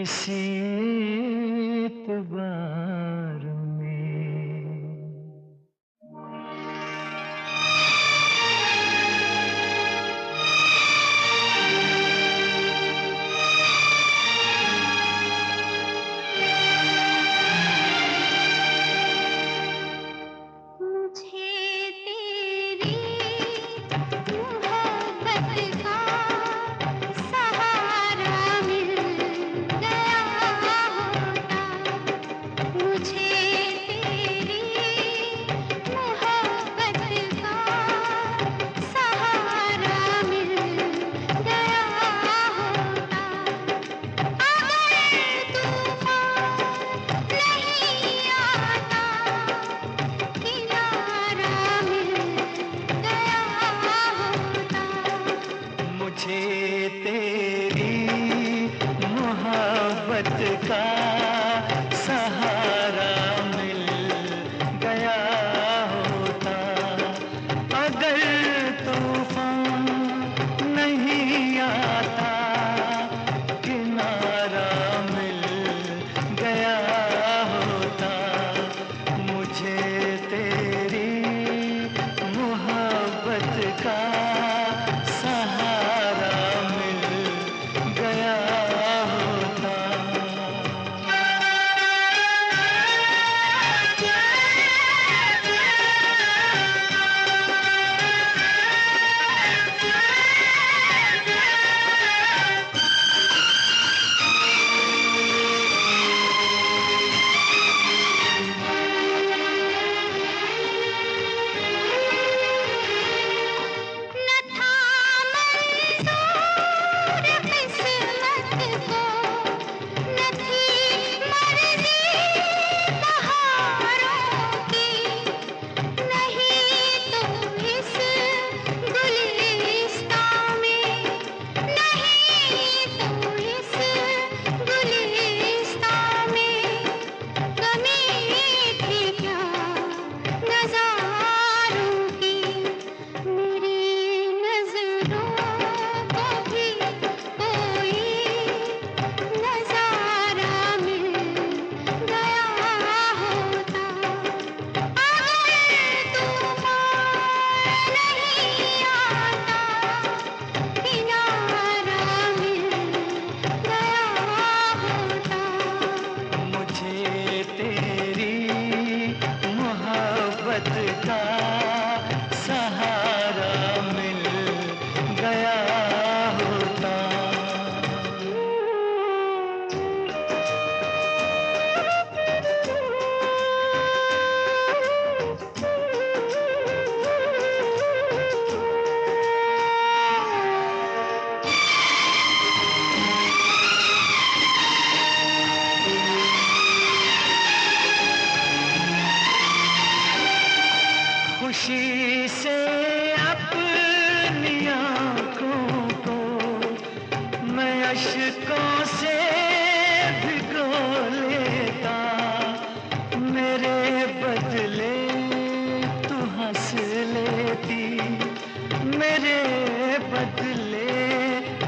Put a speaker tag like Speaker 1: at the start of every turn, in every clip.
Speaker 1: किसी एतबार में। मुझे तेरी मोहब्बत का सहारा मिल गया होता, अगर तूफान नहीं आता, किनारा मिल गया होता। मुझे तेरी मोहब्बत का का सहारा मिल गया होता। खुशी से अपनी आँखों को मैं अश्कों से भिगो लेता, मेरे बदले तू हंस लेती, मेरे बदले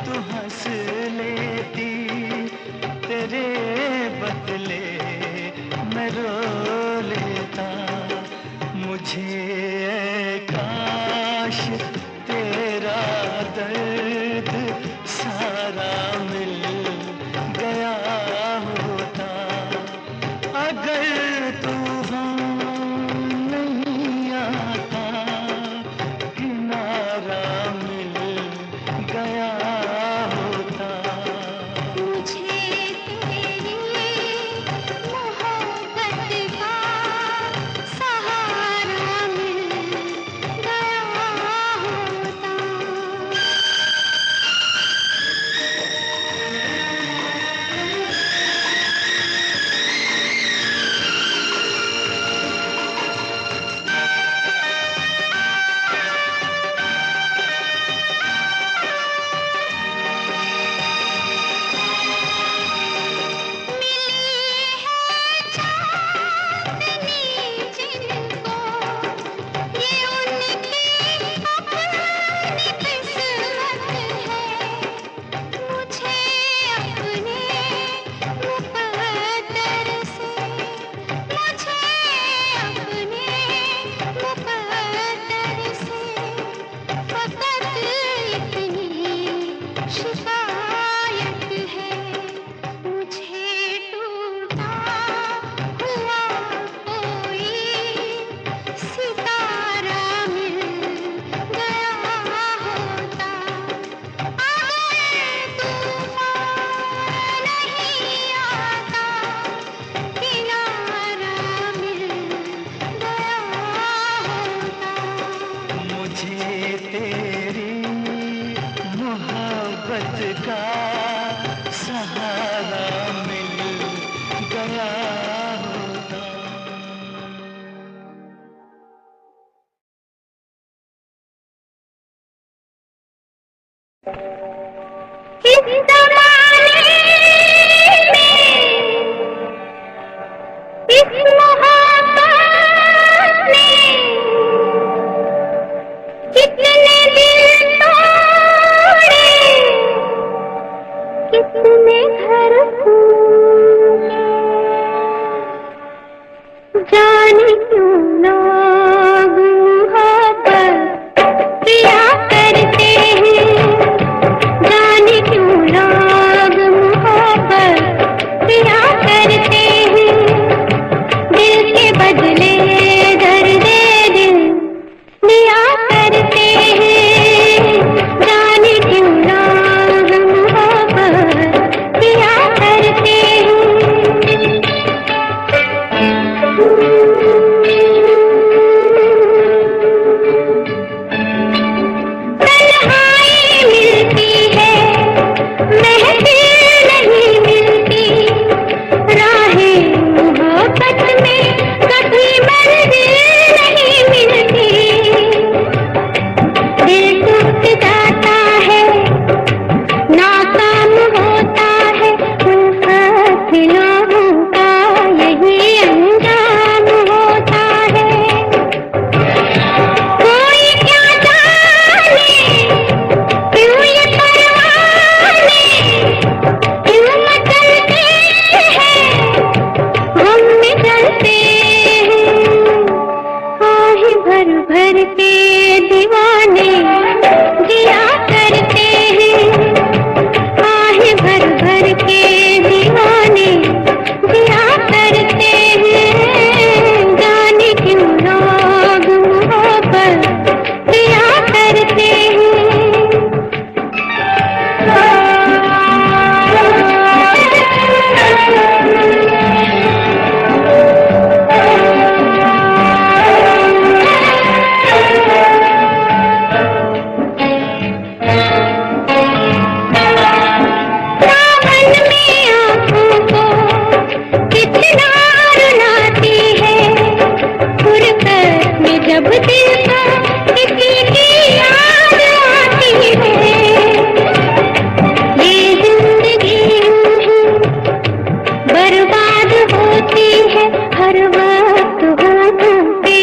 Speaker 1: तू हंस लेती, तेरे बदले मैं रो लेता। मुझे काश तेरा दर्द सारा मिल गया होता, अगर तूफान नहीं आता, किनारा मिल गया होता।
Speaker 2: मुझे तेरी मोहब्बत का सहारा मिल इस जमाने में इस मोहब्बत ने कितने दिल तोड़े, कितने घर फूटे, जाने क्यों लोग मोहब्बत किया करते हैं, जाने क्यों लोग मोहब्बत किया करते हैं, दिल के बदले दर्द दिल दिया करते हैं, जाने क्यों लोग मोहब्बत किया करते हैं। तन्हाई मिलती है, महफिल नहीं मिलती, राहें मोहब्बत में कभी मंजिल नहीं मिलती, दिल टूट जाता है, नाकाम होता है, उल्फत लोगों का यही अंजाम होता है। कोई क्या जाने क्यों ये परवाने क्यों मचलते हैं, हम में जलते हैं, आह भर भर के दीवाने जिया करते हैं, आह भर भर के दीवाने जिया करते हैं, जाने क्यों लोग मोहब्बत किया करते सावन में आँखों को कितना रुलाती है, फुर्सत में जब दिल को किसी की याद आती है, ये जिंदगी यूं ही बर्बाद होती है, हर वक्त होठों पे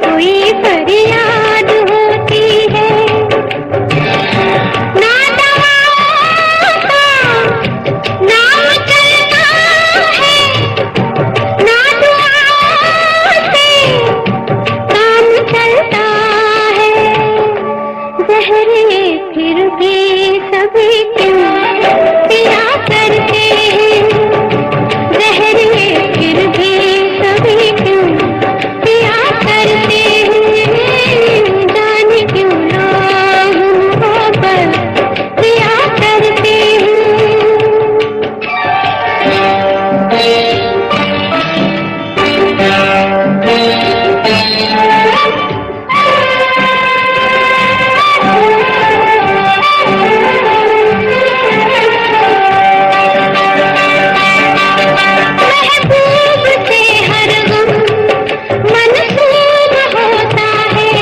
Speaker 2: कोई फरियाद होती है, ना दवाओं का नाम चलता है, ना दुआओं से काम चलता है, जहरे फिर भी सभी क्यों पिया करते हैं, जहरे फिर भी सभी क्यों पिया करते हैं, जाने क्यों लोग मोहब्बत किया करते महबूब से हर गम मनसूब होता है,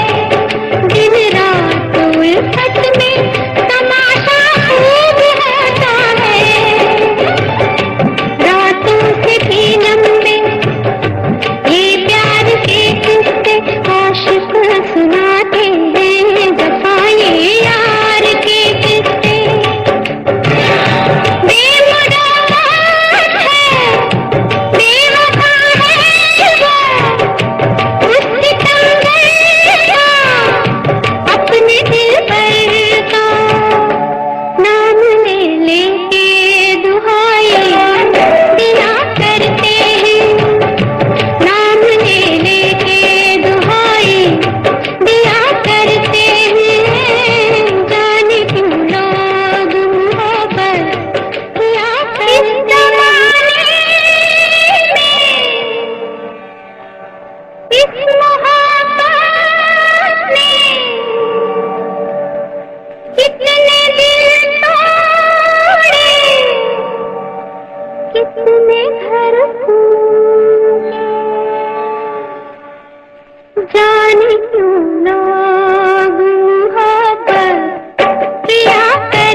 Speaker 2: दिन रात उल्फत में तमाशा खूब होता है, रातों से भी लंबे ये प्यार के किस्से आशिक सुनाते हैं, वफाए यार के किस्से, बेमुराद है बेवफा है वो, उस सितमगर का अपने दिल पर का नाम ले लेके दुहाई दिया करते हैं, नाम ले लेके दुहाई दिया करते हैं, जाने क्यों लोग मोहब्बत किया करते हैं। इस मोहब्बत ने कितने दिल तोड़े, कितने घर फूटे, जाने क्यों लोग मोहब्बत किया करते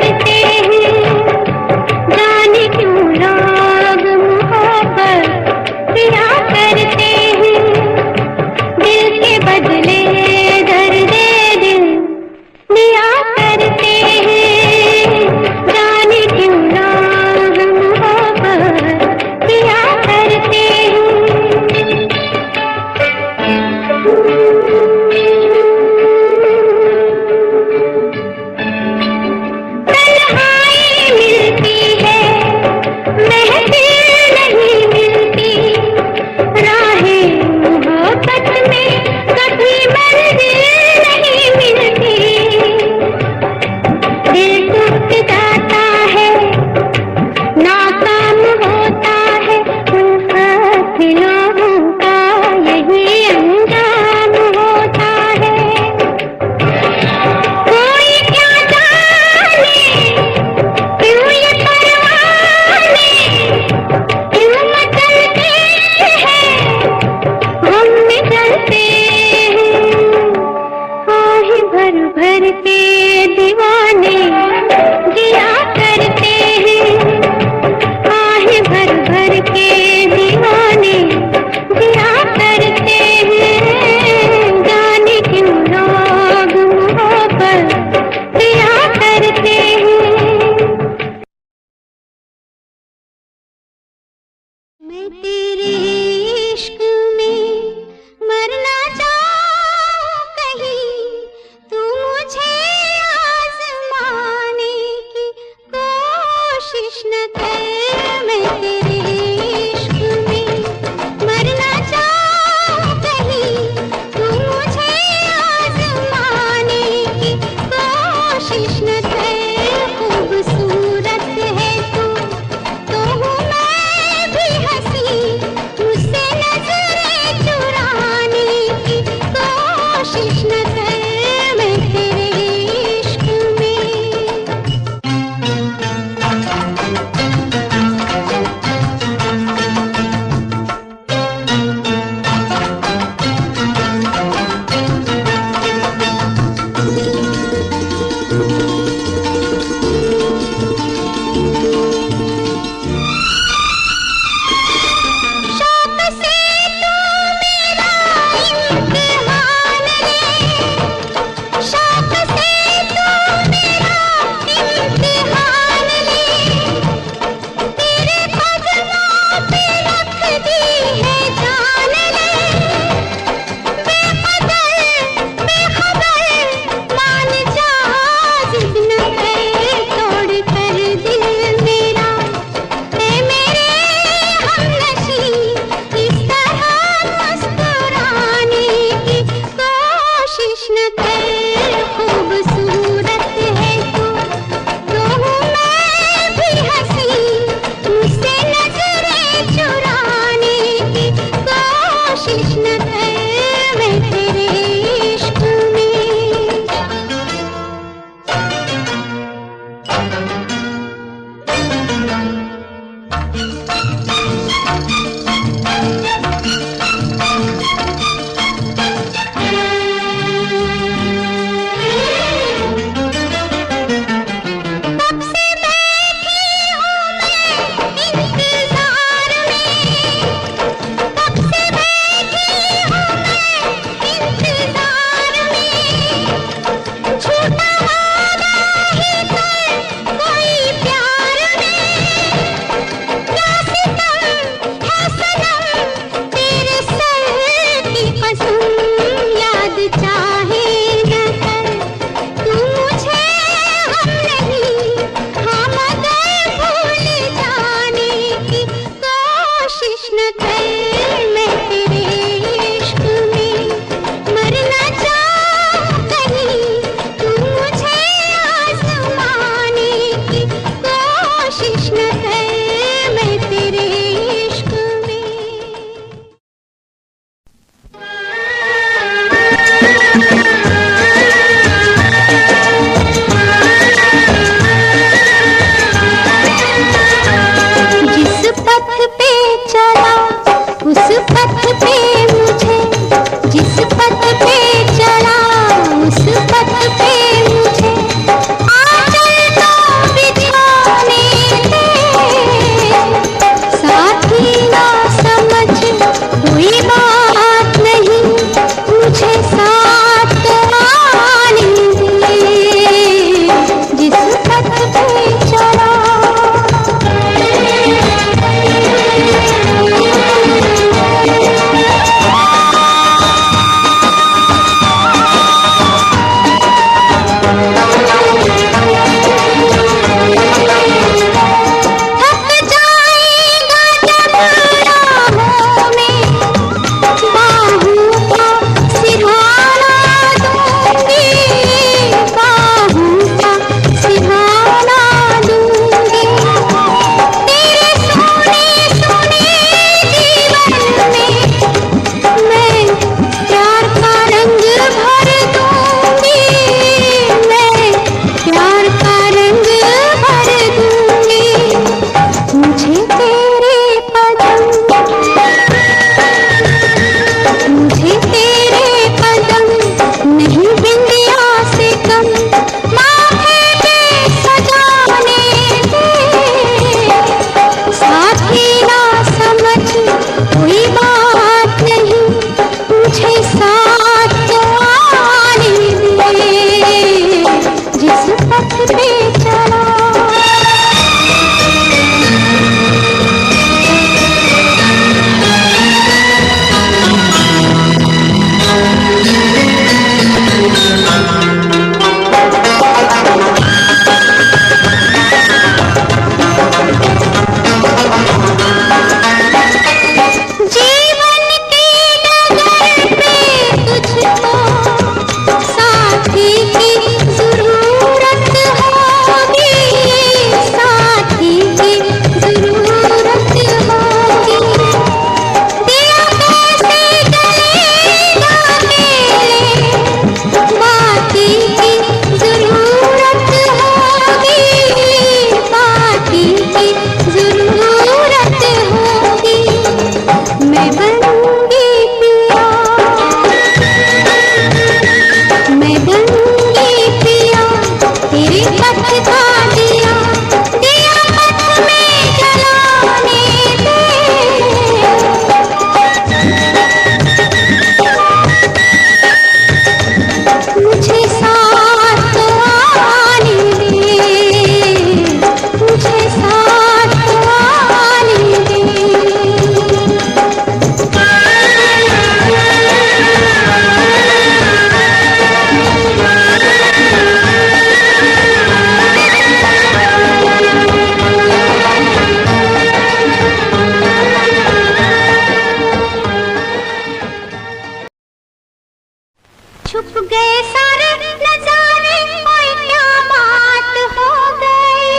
Speaker 2: छुप गए सारे नजारे, ओए क्या बात हो गई।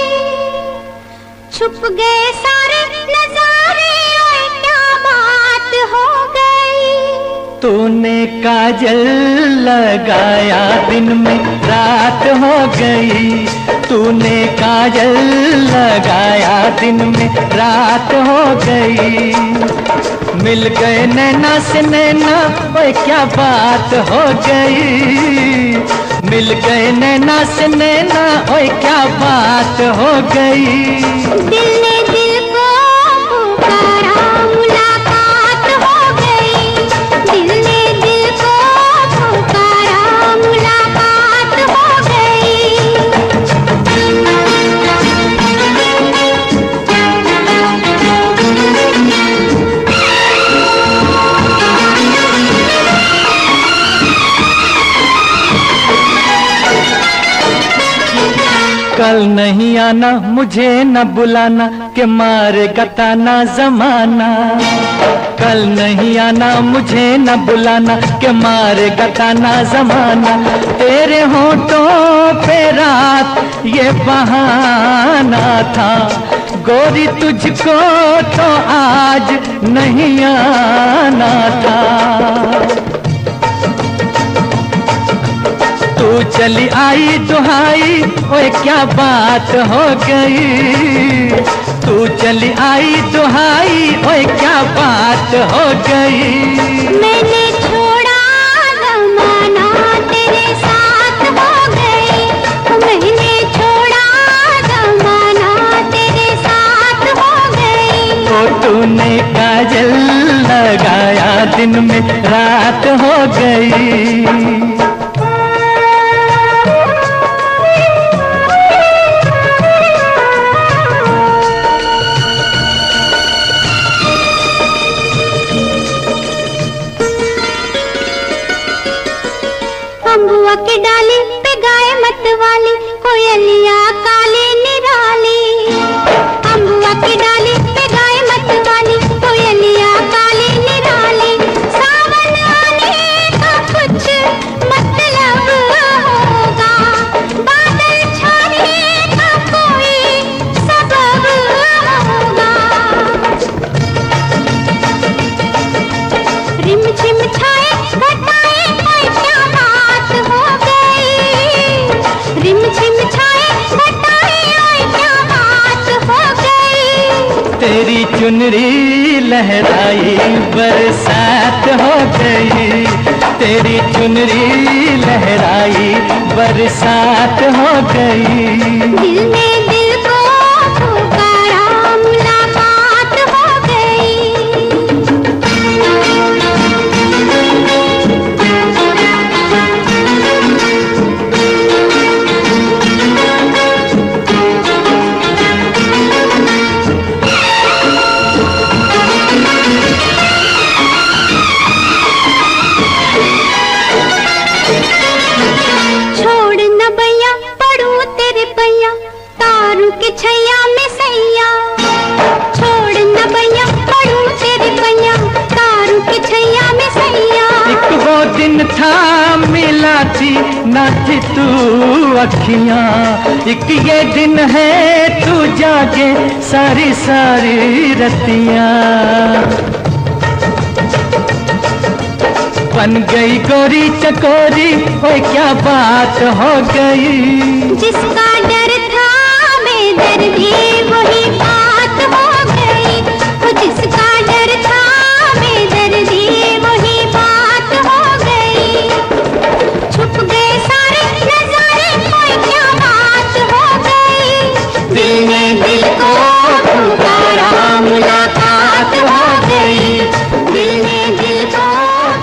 Speaker 2: छुप गए सारे नजारे, ओए क्या बात हो गई।
Speaker 1: तूने काजल लगाया दिन में रात हो गई। तूने काजल लगाया दिन में रात हो गई। मिल गए नैना से नैना, ओए क्या बात हो गई। मिल गए नैना से नैना, ओए क्या बात हो गई।
Speaker 2: दिल ने दिल को पुकारा, मुलाकात हो गई। दिल ने दिल को पुकारा, मुलाकात हो गई।
Speaker 1: कल नहीं आना, मुझे न बुलाना, के मारेगा ताना जमाना। कल नहीं आना, मुझे न बुलाना, के मारेगा ताना जमाना। तेरे होठों पे रात ये बहाना था, गोरी तुझको तो आज नहीं आना था। तू चली आई दुहाई, ओए क्या बात हो गई। तू चली आई दुहाई, ओए क्या बात हो गई।
Speaker 2: मैंने छोड़ा जमाना, तेरे साथ हो गई। मैंने छोड़ा जमाना, तेरे साथ हो गई।
Speaker 1: तो तूने काजल लगाया दिन में रात हो गई।
Speaker 2: अम्बुआ की डाली पे गाय मत वाली, कोयलिया काली निराली। अम्बुआ की डाली पे गाय मत वाली, कोयलिया काली निराली। सावन आने का कुछ मतलब होगा, बादल छाने का कोई सबब होगा। रिम झिम छाए घटाए, ओए क्या बात हो गई। रिम झिम छाए घटाए, ओए क्या बात हो गई।
Speaker 1: तेरी चुनरी लहराई बरसात हो गई। तेरी चुनरी लहराई बरसात हो गई।
Speaker 2: दिल ने दिल को पुकारा, मुलाकात हो गई। छोड़ न भैया पड़ू तेरे पैया, तारू के छैया में सैया। छोड़ न भैया पड़ू तेरे पैया, तारू के छैया में सैया।
Speaker 1: एक वो दिन था मिला थी ना थी तू अखियां। एक ये दिन है तू जागे सारी सारी रतियां। बन गई गोरी चकोरी, ओए क्या बात हो गई।
Speaker 2: जिसका डर था बेदर्दी, वही बात हो गई। वो जिसका डर था बेदर्दी, वही बात हो गई। छुप गए सारे नजारे, ओए क्या बात हो गई।
Speaker 1: दिल ने दिल को पुकारा, मुलाकात हो गई।
Speaker 2: दिल ने दिल को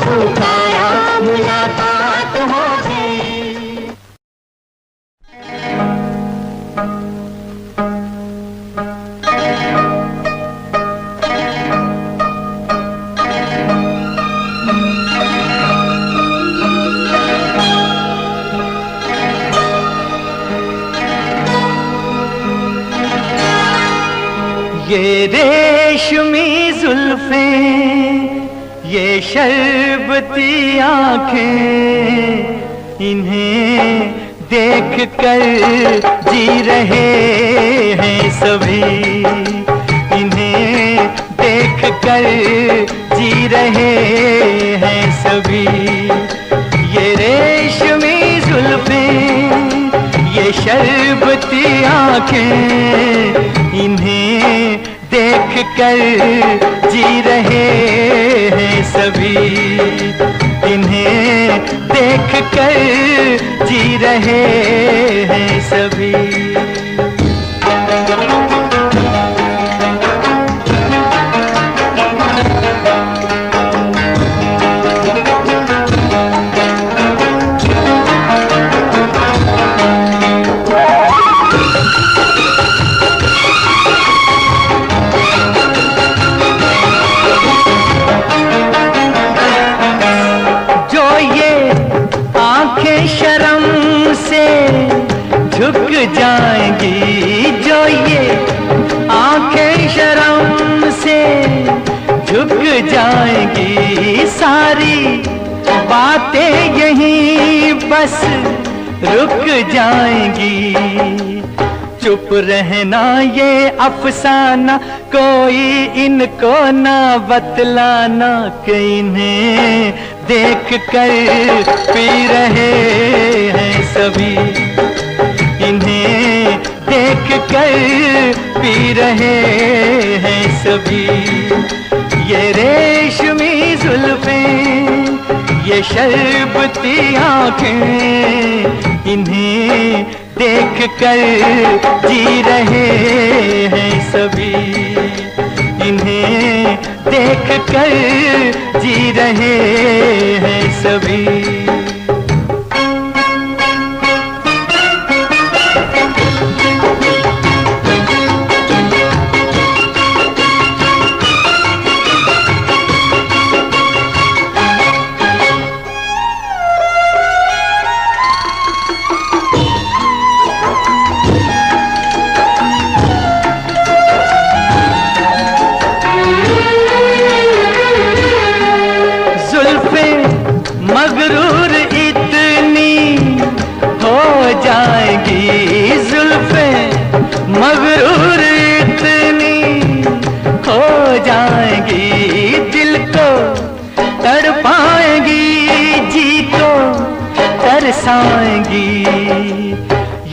Speaker 2: पुकारा, मुलाकात हो गई।
Speaker 1: ये रेशमी जुल्फें, ये शरबती आंखें, इन्हें देख कर जी रहे हैं सभी, इन्हें देख कर जी रहे हैं सभी। ये रेशमी जुल्फें, ये शरबती आंखें, इन्हें देख कर जी रहे हैं सभी, इन्हें देख कर जी रहे हैं सभी। झुक जाएंगी, जो ये आंखें शर्म से झुक जाएंगी, सारी बातें यहीं बस रुक जाएंगी। चुप रहना ये अफसाना, कोई इनको ना बतलाना, कि इन्हें देख कर पी रहे हैं सभी, इन्हें देख कर पी रहे हैं सभी। ये रेशमी जुल्फें, ये शरबती आंखें, इन्हें देख कर जी रहे हैं सभी, इन्हें देख कर जी रहे हैं सभी। मगरूर इतनी हो जाएंगी जुल्फें, मगरूर इतनी हो जाएंगी, दिल को तड़पाएंगी, जी को तरसाएंगी।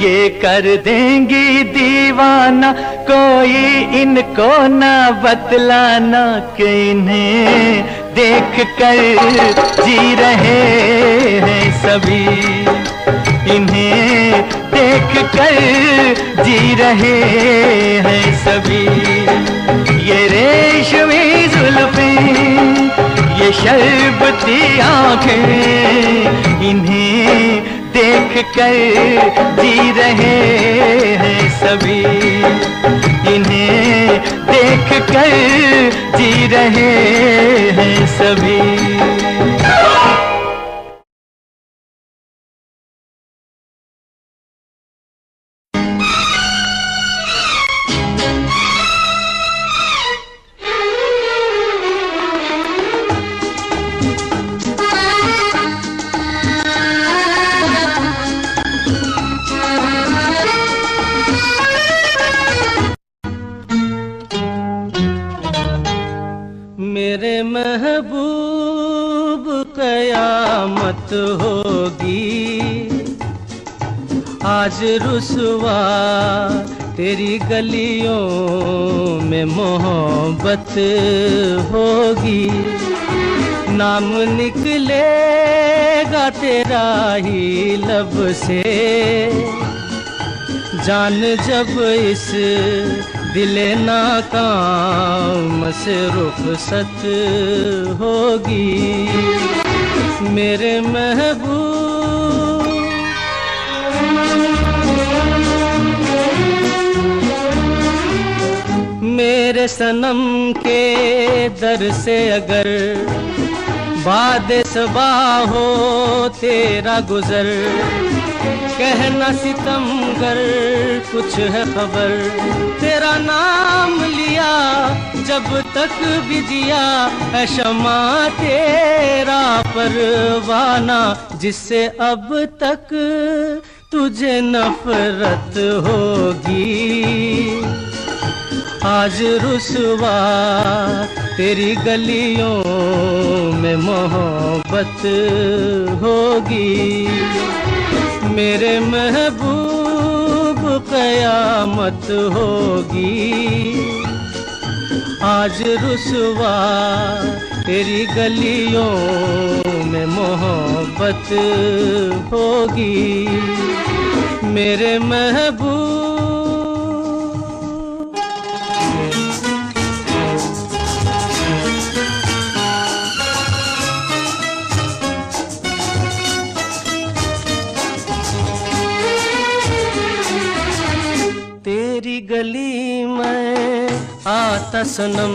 Speaker 1: ये कर देंगी दीवाना, कोई इनको ना बतलाना, कि इन्हें देख कर जी रहे हैं सभी, इन्हें देख कर जी रहे हैं सभी। ये रेशमी जुल्फें, ये शरबती आंखें, इन्हें देख कर जी रहे हैं सभी, इन्हें देख कर जी रहे हैं सभी।
Speaker 3: मेरे महबूब कयामत होगी, आज रुसवा तेरी गलियों में मोहब्बत होगी। नाम निकलेगा तेरा ही लब से, जान जब इस दिले नाकाम से रुखसत होगी। मेरे महबूब मेरे सनम के दर से अगर बाद सबा हो तेरा गुजर, कहना सितमगर कुछ है खबर, तेरा नाम लिया जब तक भी जिया है शमा तेरा परवाना, जिससे अब तक तुझे नफरत होगी, आज रुसवा तेरी गलियों में मोहब्बत होगी। मेरे महबूब क़यामत होगी, आज रुसवा तेरी गलियों में मोहब्बत होगी, मेरे महबूब। तेरी गली में आता सनम,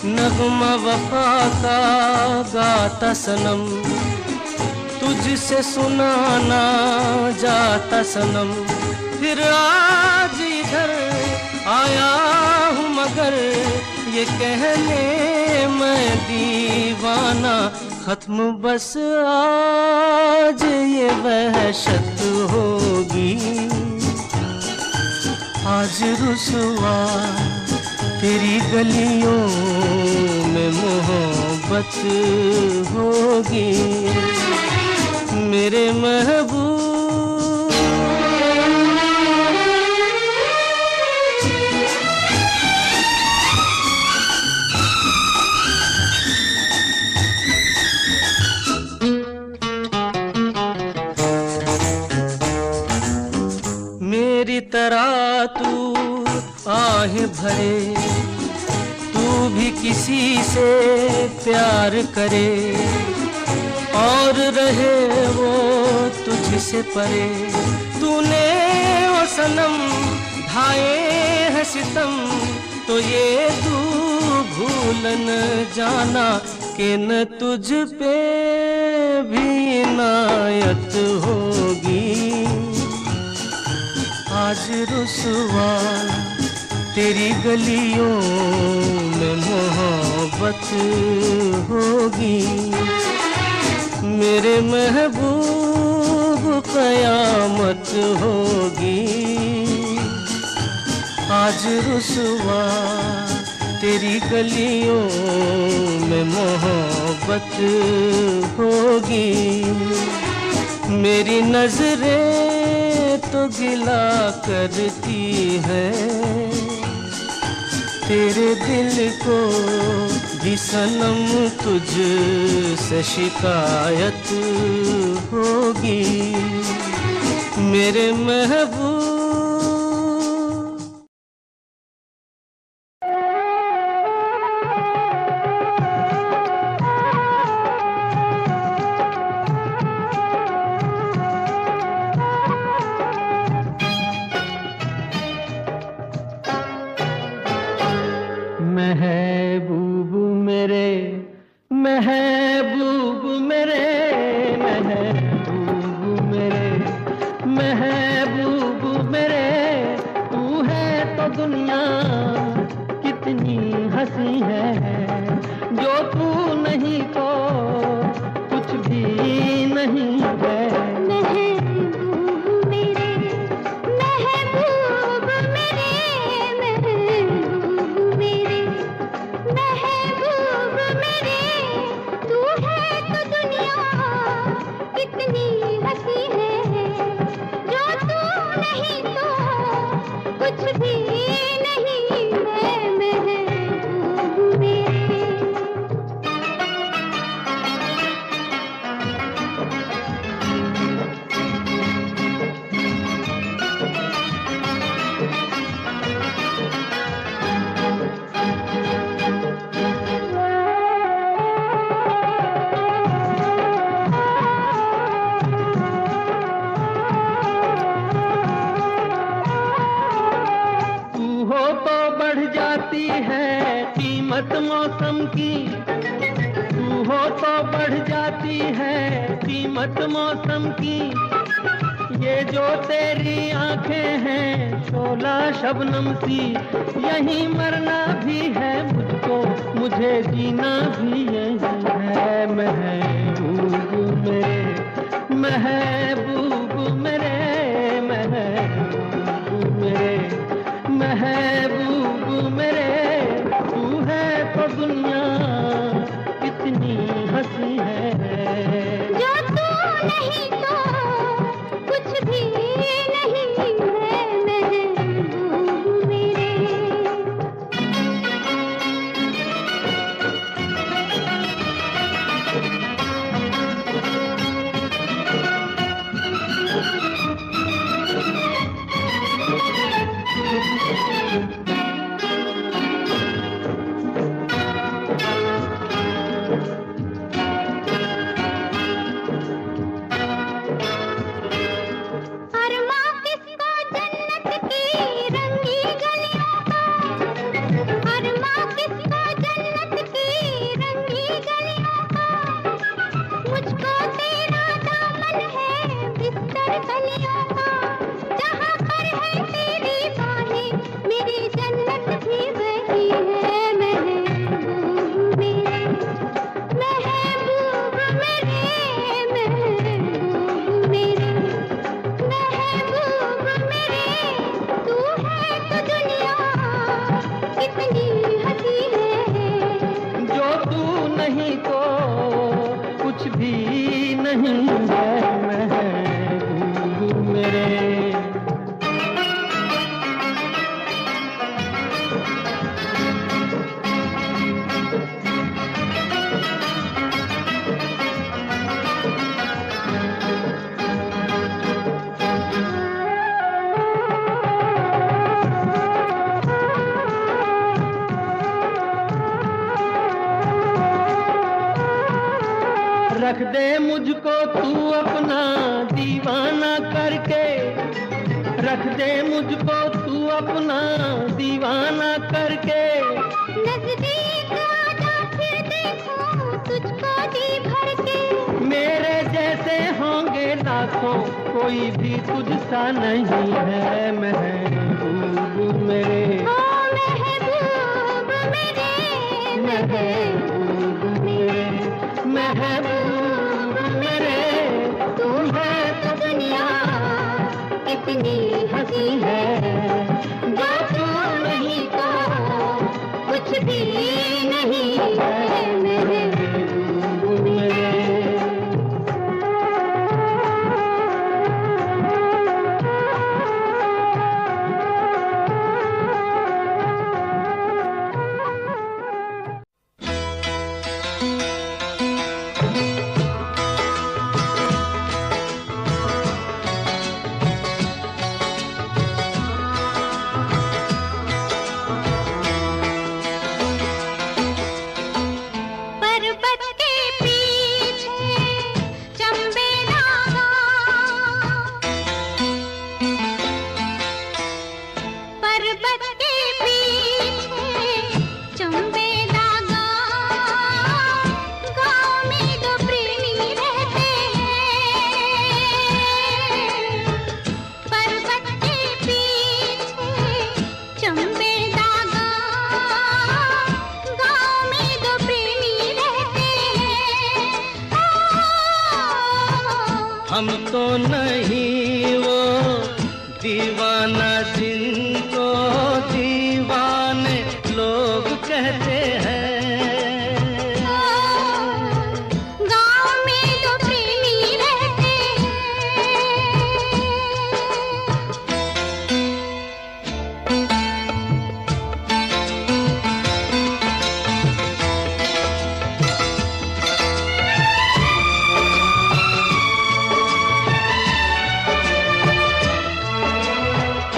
Speaker 3: नगमा वफा का गाता सनम, तुझसे सुनाना जाता सनम, फिर आज इधर आया हूँ मगर ये कहने मैं दीवाना, खत्म बस आज ये वहशत होगी, आज रुसवा तेरी गलियों में मोहब्बत होगी, मेरे महबूब। मेरी तरह तू आहें भरे, तू भी किसी से प्यार करे, और रहे वो तुझसे परे, तूने वो सनम ढाए है सितम, तो ये तू भूल न जाना कि न तुझ पे भी इनायत होगी, आज रुसवा तेरी गलियों में मोहब्बत होगी, मेरे महबूब क़यामत होगी, आज रुसवा तेरी गलियों में मोहब्बत होगी, मेरी नजरें तो गिला करती है, तेरे दिल को भी सनम तुझ से शिकायत होगी, मेरे महबूब।
Speaker 1: महबूब मेरे, महबूब मेरे, महबूब मेरे, महबूब मेरे, तू है तो दुनिया कितनी हंसी है, जो तू नहीं तो कुछ भी नहीं है। कीमत मौसम की, तू हो तो बढ़ जाती है कीमत मौसम की, ये जो तेरी आंखें हैं शोला शबनम सी, यहीं मरना भी है मुझको, मुझे जीना भी यहीं है। महबूब मेरे, महबूब मेरे, महबूब मेरे, महबूब मेरे, तू है तो दुनिया कितनी हंसी है।
Speaker 2: जो तू नहीं तो कुछ भी नहीं है महबूब मेरे।
Speaker 1: रख दे मुझको तू अपना दीवाना करके, रख दे मुझको तू अपना दीवाना करके।
Speaker 2: नजदीक आजा फिर देखो तुझको जी भर के।
Speaker 1: मेरे जैसे होंगे लाखों, कोई भी तुझसा नहीं है महबूब मेरे।
Speaker 2: ओ महबूब मेरे,
Speaker 1: महबूब मेरे, महबूब मेरे, तू है तो दुनिया कितनी हंसी है। जो तू नहीं तो कुछ भी नहीं है महबूब मेरे।
Speaker 3: हम तो नहीं वो दीवाना जिनको दीवाने लोग कहते हैं।
Speaker 2: गाँव में तो प्रेमी रहते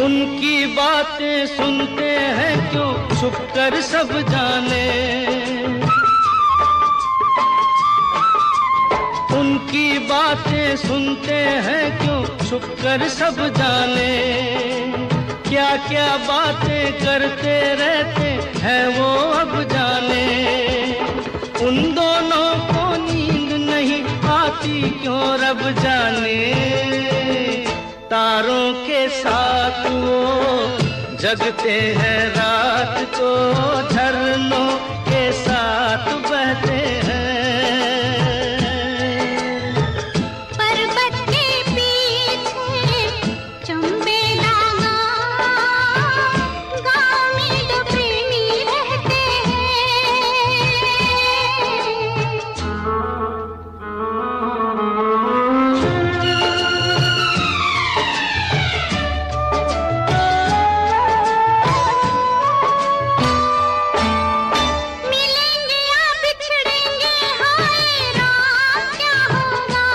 Speaker 3: उनकी बातें सुनते हैं क्यों छुप कर सब जाने। उनकी बातें सुनते हैं क्यों छुप कर सब जाने। क्या क्या बातें करते रहते हैं वो अब जाने। उन दोनों को नींद नहीं आती क्यों रब जाने। तारों के साथ वो जगते हैं रात को, झरनों के साथ बहते हैं।
Speaker 2: पर्वत के पीछे चंबेला गाँव में दो प्रेमी रहते मिलेंगे या बिछड़ेंगे, हाय राम क्या होगा।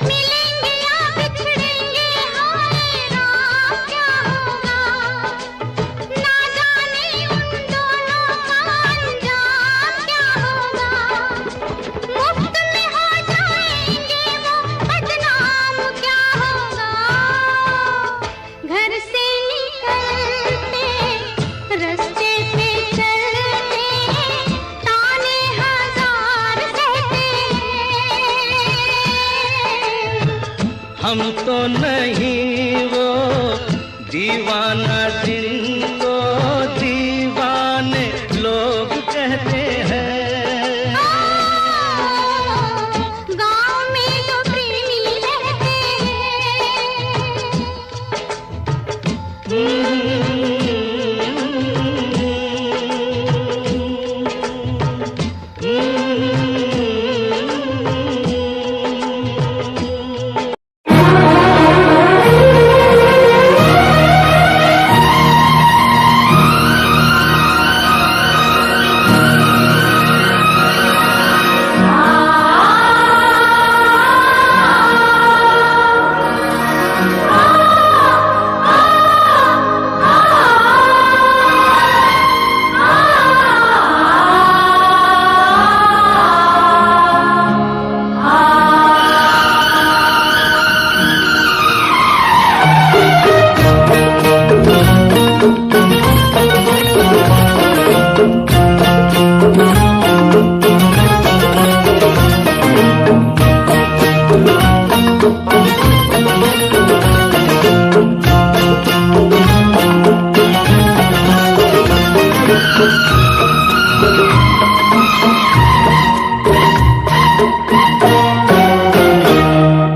Speaker 2: मिलेंगे या बिछड़ेंगे, हाय राम क्या होगा। ना जाने उन दोनों का अंजाम क्या होगा। मुफ्त में हो जाएंगे वो बदनाम क्या होगा। घर से निकलते रास्ते पे चलते ताने हजार सहते हैं।
Speaker 3: हम तो नहीं वो दीवाना जिनको दीवाने लोग कहते हैं।
Speaker 2: गाँव में दो प्रेमी रहते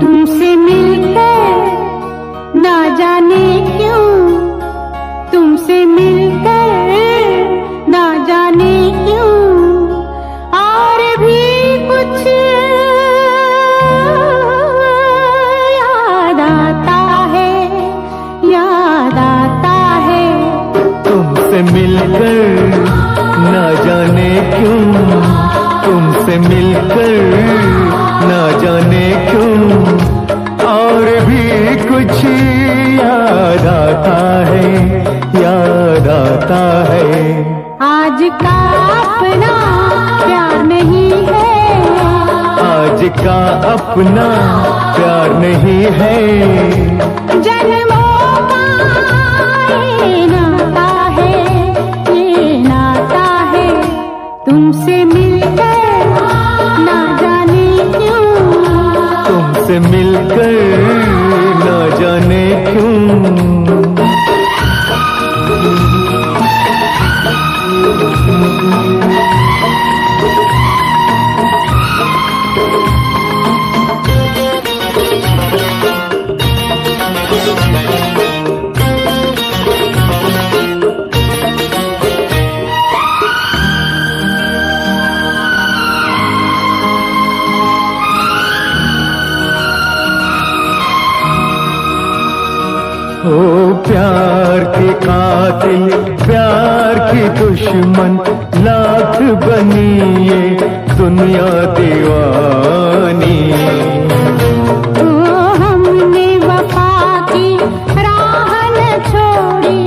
Speaker 2: तुमसे मिलकर ना जाने क्यों, तुमसे मिलकर ना जाने क्यों और भी कुछ याद आता है, याद आता है।
Speaker 1: तुमसे मिलकर ना जाने क्यों, तुमसे मिलकर ना जाने क्यों और भी कुछ याद आता है, याद आता है।
Speaker 2: आज का अपना प्यार नहीं है,
Speaker 1: आज का अपना प्यार नहीं है।
Speaker 2: जन्मों का ये नाता है, ये नाता है। तुमसे मिलकर ना जाने क्यों,
Speaker 1: तुमसे मिलकर ना जाने क्यों। ओ प्यार के कातिल, प्यार की दुश्मन, लाख बनी ये दुनिया दीवानी।
Speaker 2: ओ हमने वफा की राह न छोड़ी,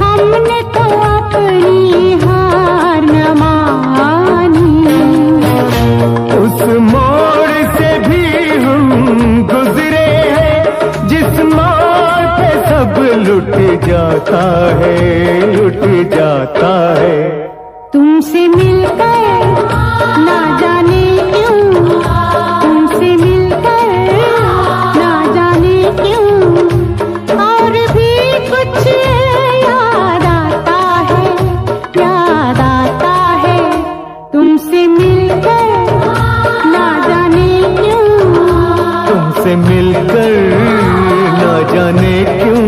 Speaker 2: हमने तो अपनी हार न मानी।
Speaker 1: उस मोड़ से भी हम गुजरे हैं जिस मोड़ पे सब लुट जाता है, लुट जाता है।
Speaker 2: तुमसे मिलकर ना जाने क्यों, तुमसे मिल मिलकर ना जाने क्यों,
Speaker 1: तुमसे मिलकर ना जाने क्यों।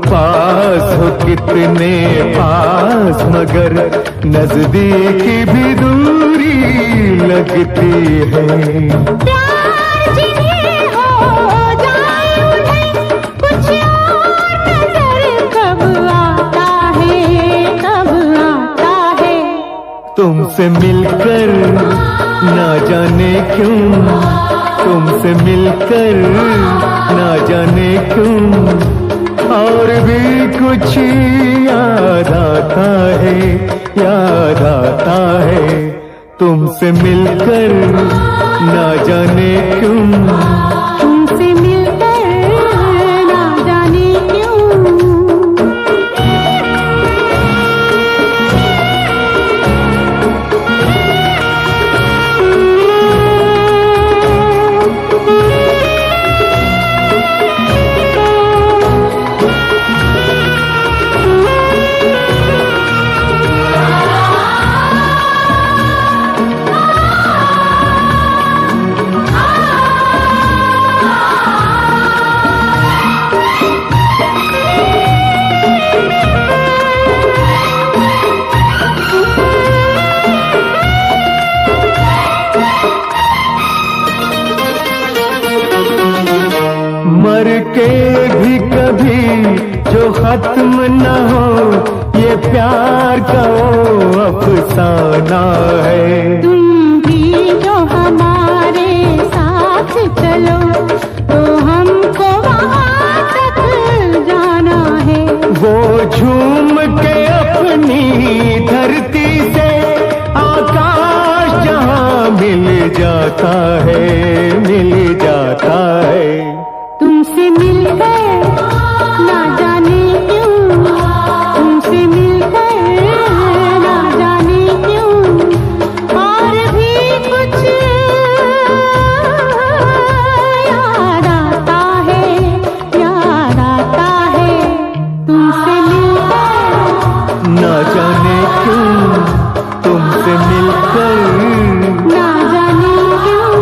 Speaker 1: पास हो कितने पास, मगर नजदीकी भी दूरी लगती है।
Speaker 2: प्यार जिन्हें हो जाए उन्हें कुछ और नजर कब आता है।
Speaker 1: तुमसे मिलकर ना जाने क्यों, तुमसे मिलकर ना जाने क्यों। और भी कुछ याद आता है, याद आता है। तुमसे मिलकर ना जाने क्यों,
Speaker 2: तुमसे मिलकर ना जाने क्यों।
Speaker 1: मर के भी कभी जो खत्म न हो, ये प्यार का वो अफसाना है।
Speaker 2: तुम भी जो हमारे साथ चलो तो हमको वहाँ तक जाना है।
Speaker 1: वो झूम के अपनी धरती से आकाश जहाँ मिल जाता है, मिल जाता है।
Speaker 2: तुमसे मिलकर ना जाने क्यों, तुमसे मिलकर ना जाने क्यों। और भी कुछ याद आता है, याद आता है। तुमसे मिलकर
Speaker 1: ना जाने क्यों, तुमसे मिलकर
Speaker 2: ना जाने क्यों।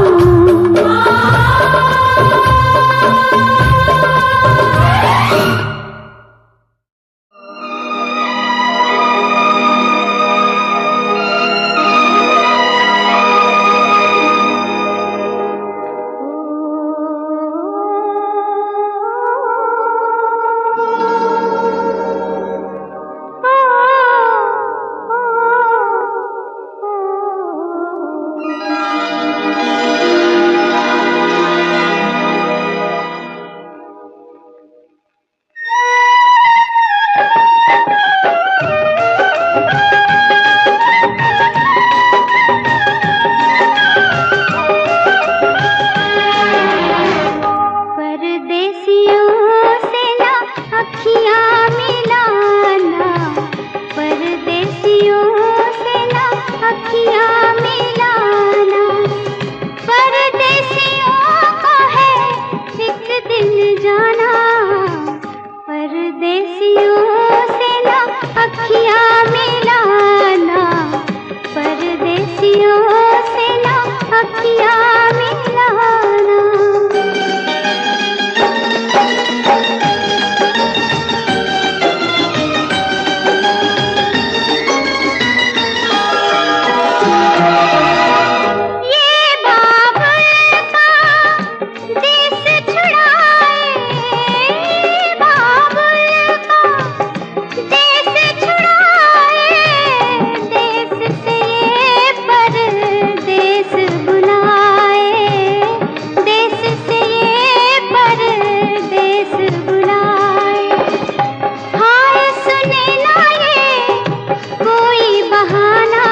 Speaker 2: बहाना,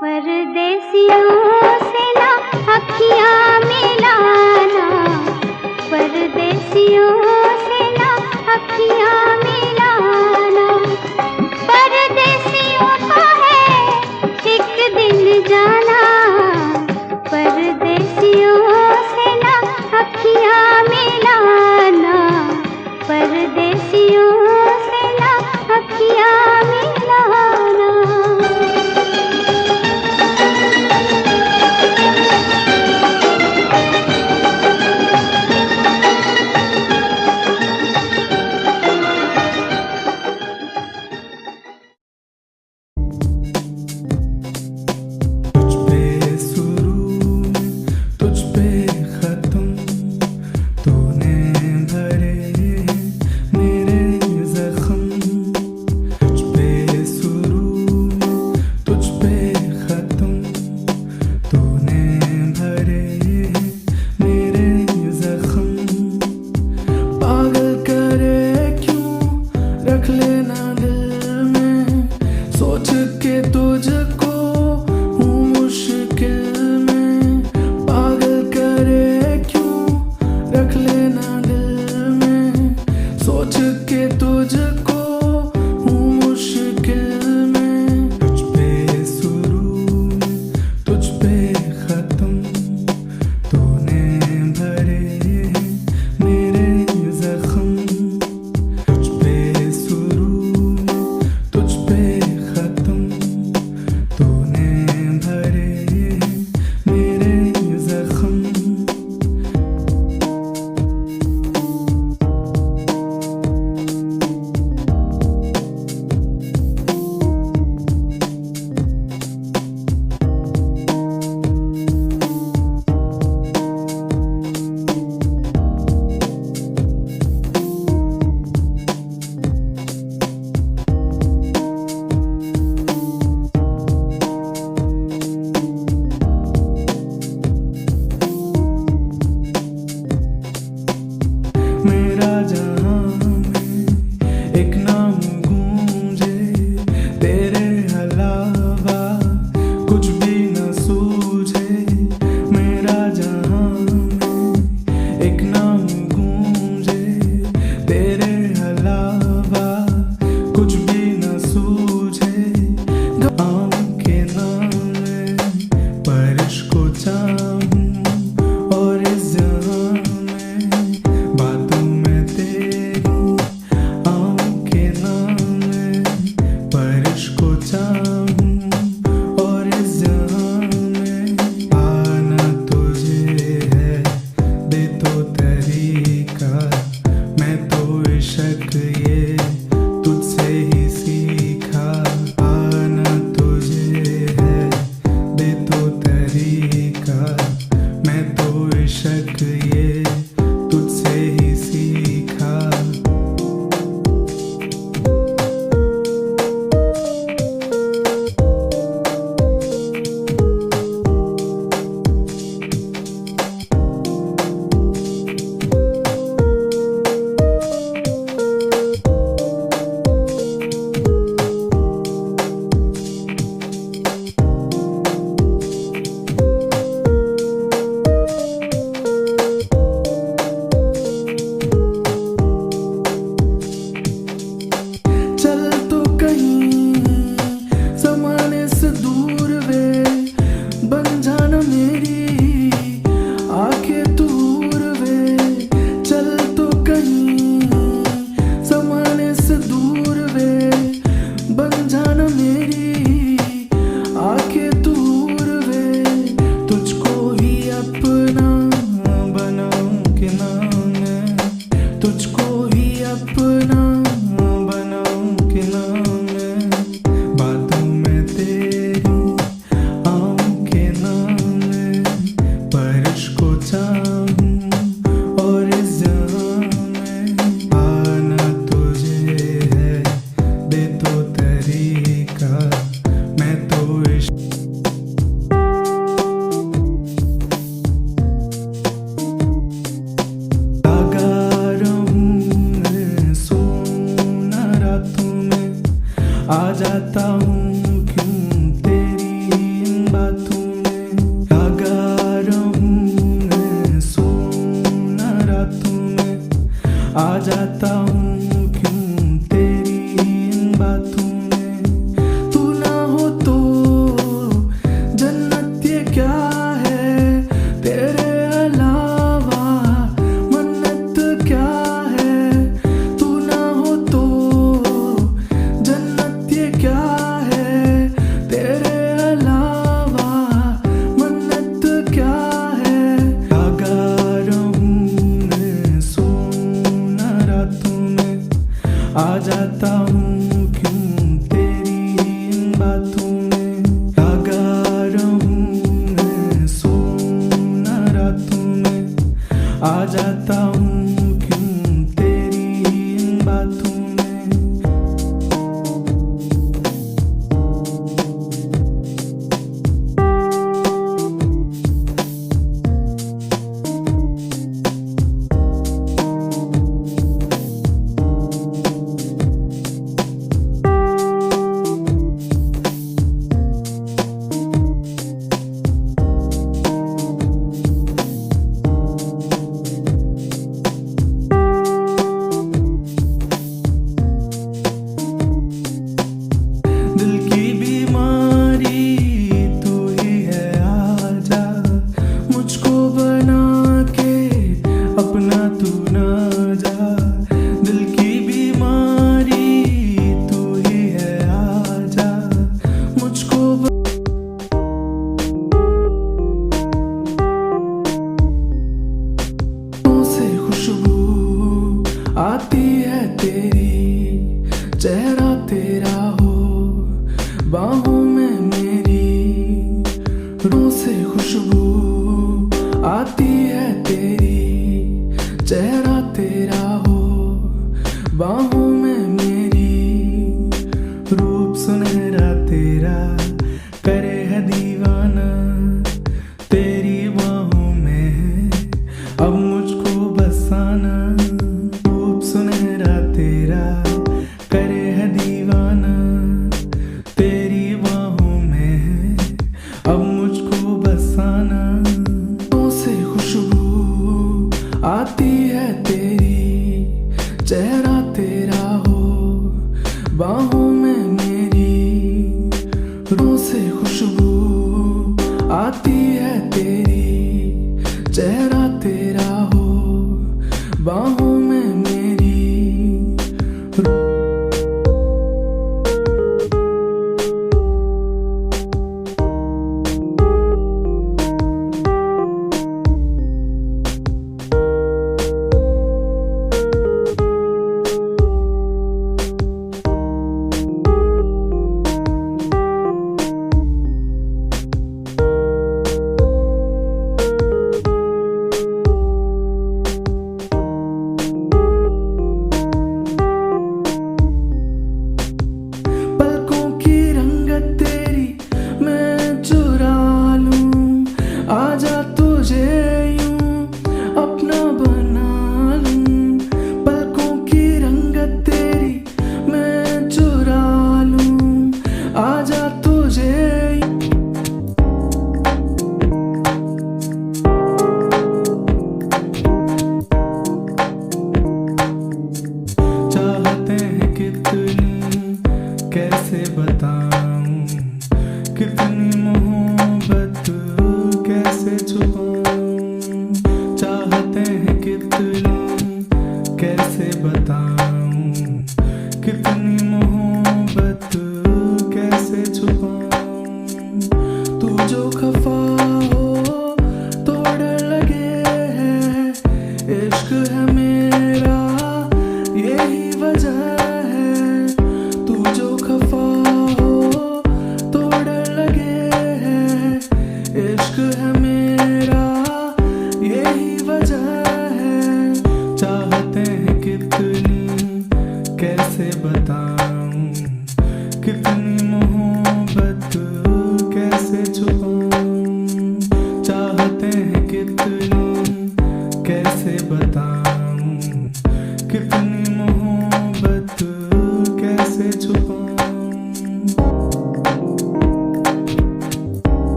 Speaker 2: परदेसियों से ना अखियां मिलाना, परदेसियों से ना अखियां मिलाना। परदेसियों को है एक दिन जाना, परदेसियों से ना अखियां मिलाना, परदेसियों से ना अखियां मिलाना।
Speaker 4: आ जाता हूँ जाता हूँ क्यों तेरी इन बातों में, लगा रहूं मैं सोऊं ना रातों में, आ जाता हूँ क्यों तेरी इन बातों में। दिल की बीमारी तू ही है, आजा मुझको बना के अपना तू ना जा। दिल की बीमारी तू ही है, आजा मुझको से खुशबू आती है तेरी, चेहरा तेरा हो बाहों में मेरी, रूह से खुशबू आती है तेरी, चेहरा तेरा हो बाहों में मेरी, रूप सुनहरा तेरा करे है दीवाना, तेरी बाहों में है अब मुझको बसाना। रूप सुनहरा तेरा करे है दीवाना, तेरी बाहों में है अब मुझको बसाना। से खुशबू आती है तेरी, चेहरा तेरा हो बाहों में मेरी, रूह से खुशबू आती है तेरी, चेहरा तेरा हो बाहों में मेरी।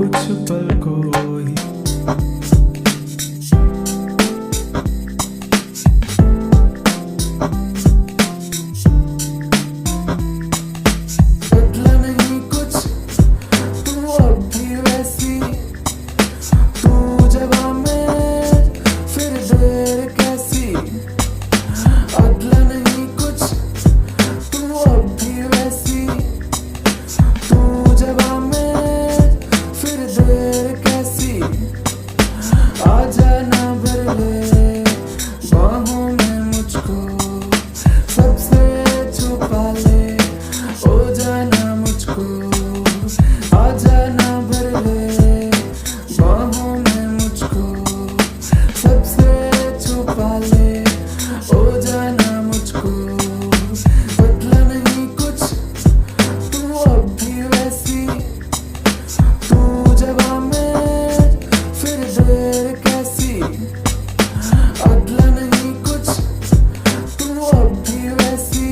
Speaker 4: कुछ पल को ही बदला नहीं कुछ, तू अब भी वैसी, तू जवां में फिर देर कैसी। बदला नहीं कुछ, तू अब भी वैसी, तू जवां में फिर देर कैसी। आजा ना भर ले बाहों में मुझको, सबसे छुपा ले ओ जाना मुझको। आजा ना भर ले बाहों में मुझको, सबसे छुपा ले ओ जाना मुझको। बदला नहीं कुछ, तू अब भी वैसी, तू जवां में फिर देर कैसी। बदला नहीं कुछ, तू अब भी वैसी,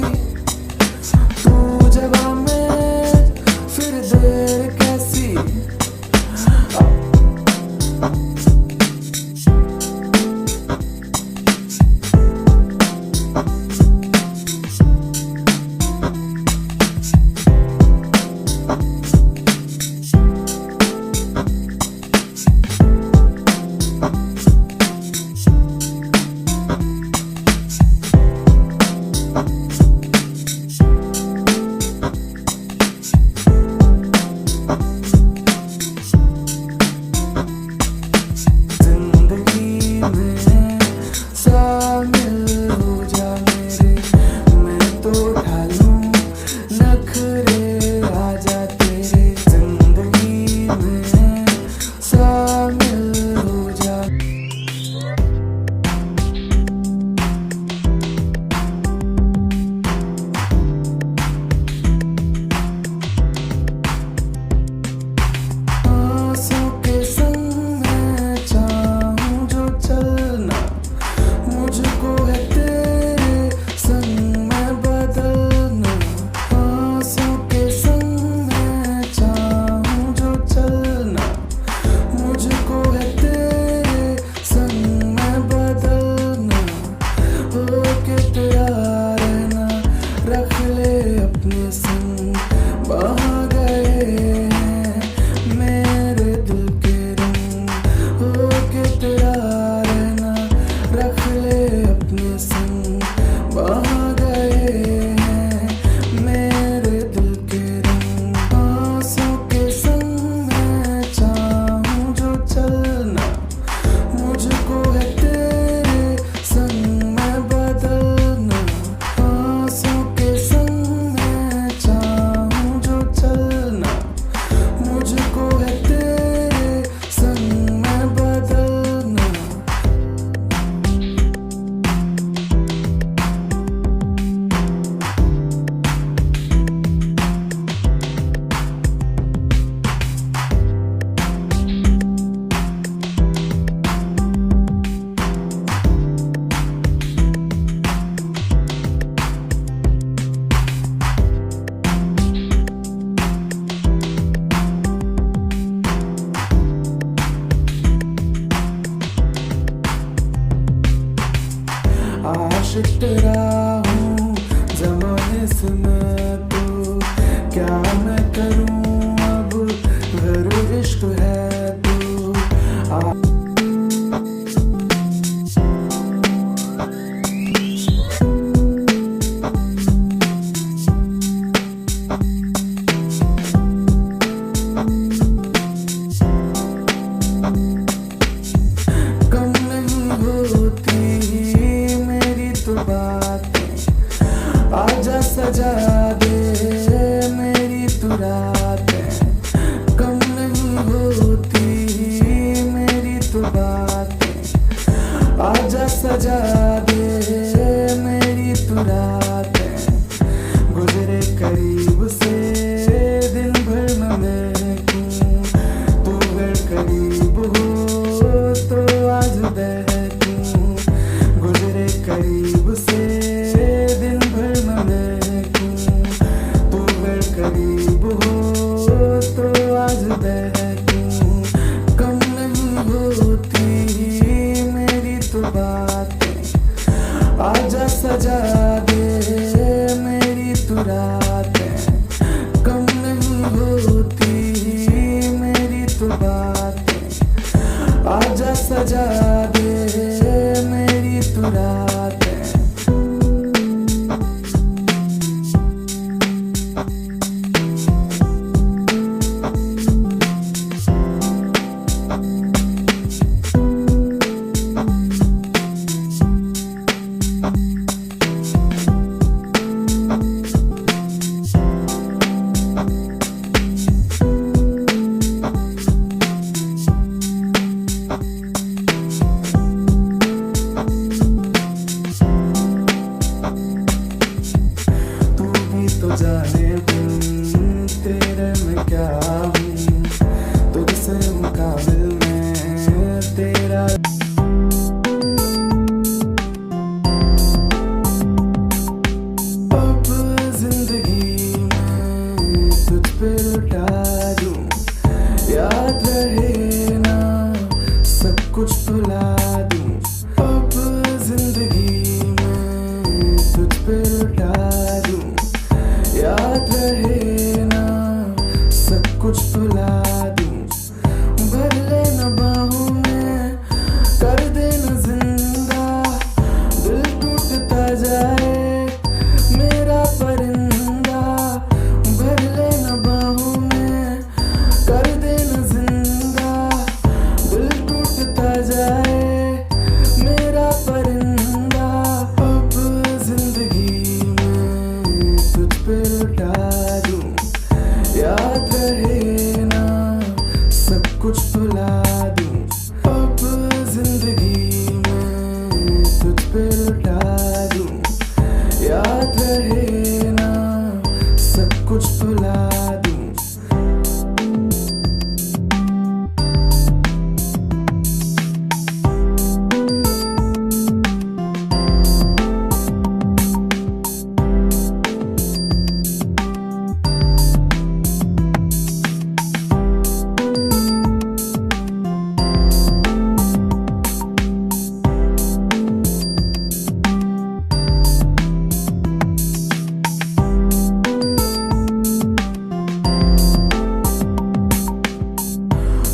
Speaker 4: तू जवां में फिर देर कैसी। जिंदगी में शामिल हो जा मेरे, मैं तो ढालूं नखरे आजा तेरे। जिंदगी में शामिल हो जा। आंसू के संग मैं चाहूं जो चलना, मुझको है तेरे संग में बदलना। आंसू के संग मैं चाहूं जो चलना, मुझको है तेरे संग में बदलना। हो के तेरा रहना रख ले अपने संग, बहा गए हैं मेरे दिल के रंग। हो के तेरा रहना रख ले अपने संग, बहा गए हैं मेरे दिल के रंग। आंसू के संग मैं चाहूं जो चलना, मुझको है तेरे संग में बदलना। आंसू के संग मैं चाहूं जो चलना, मुझको है तेरे संग में बदलना। आशिक तेरा हूँ ज़माने से मैं तो, क्या मैं करूँ अब अगर इश्क है तो। कम नहीं होती मेरी तो बातें, आजा सजा दे मेरी तू रातें। कम नहीं होती बातें, आजा सजा दे मेरी तू रातें, कम नहीं होती मेरी तू बातें, आजा सजा दे मेरी तू रातें। तो जाने तेरे में क्या हूँ, तुझसे मुकाबिल में तेरा। अब जिंदगी में तुझ पे लुटा दूँ, याद रहे ना सब कुछ भुला दूँ। अब जिंदगी में तुझ पे लुटा दूँ, याद रहे ना सब कुछ भुला दूँ। भर लेना बाहों में, कर देना जिंदा, दिल टूटता जाए मेरा परिंदा। भर लेना बाहों में, कर देना जिंदा, दिल टूटता जाए मेरा परिंदा। अब जिंदगी में तुझ पे लुटा दूँ, याद रहे ना सब कुछ भुला दूँ। अब जिंदगी में तुझ पे लुटा दूँ, याद रहे ना सब कुछ भुला दूँ।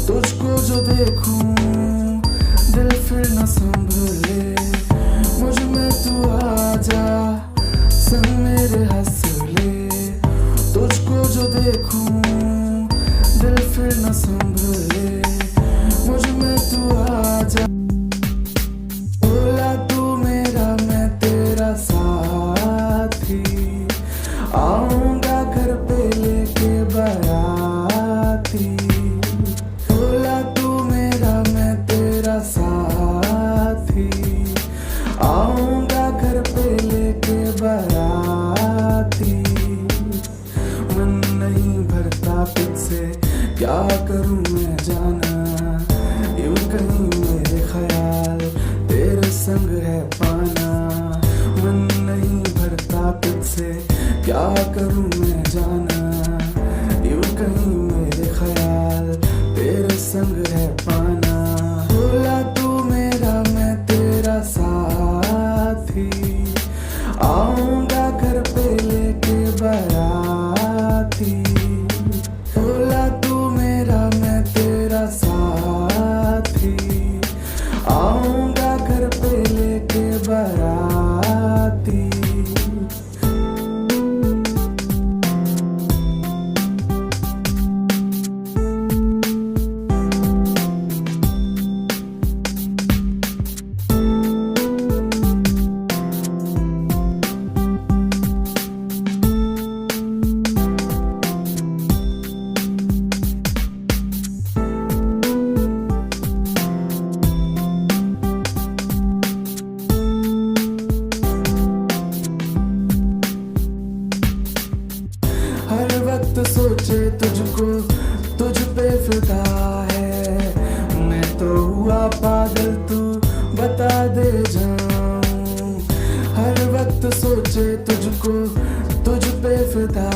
Speaker 4: तुझको जो देखूं दिल फिर न संभले, मुझ में तू आजा संग मेरे हंस ले। तुझको जो देखूं दिल फिर न संभले, मुझ में तू आजा। बोला तू मेरा मैं तेरा साथी, आऊंगा घर पे लेके बाराती। बोला तू मेरा मैं तेरा साथी, आऊंगा घर पे लेके बाराती। मन नहीं भरता तुझसे क्या करूं मैं जाना, यूं कहीं मेरे ख्याल तेरे संग है पाना। मन नहीं भरता तुझसे क्या करूं मैं जाना, यूं कहीं मेरे ख्याल तेरे संग है पाना। बोला तू मेरा मैं तेरा साथी, आऊंगा घर पे लेके बाराती। बोला तू मेरा मैं तेरा साथी, आऊंगा घर पे लेके बाराती। हर वक्त सोचे तुझको, तुझ पे फिदा है। मैं तो हुआ पागल, तू बता दे जाऊं। हर वक्त सोचे तुझको, तुझ पे फिदा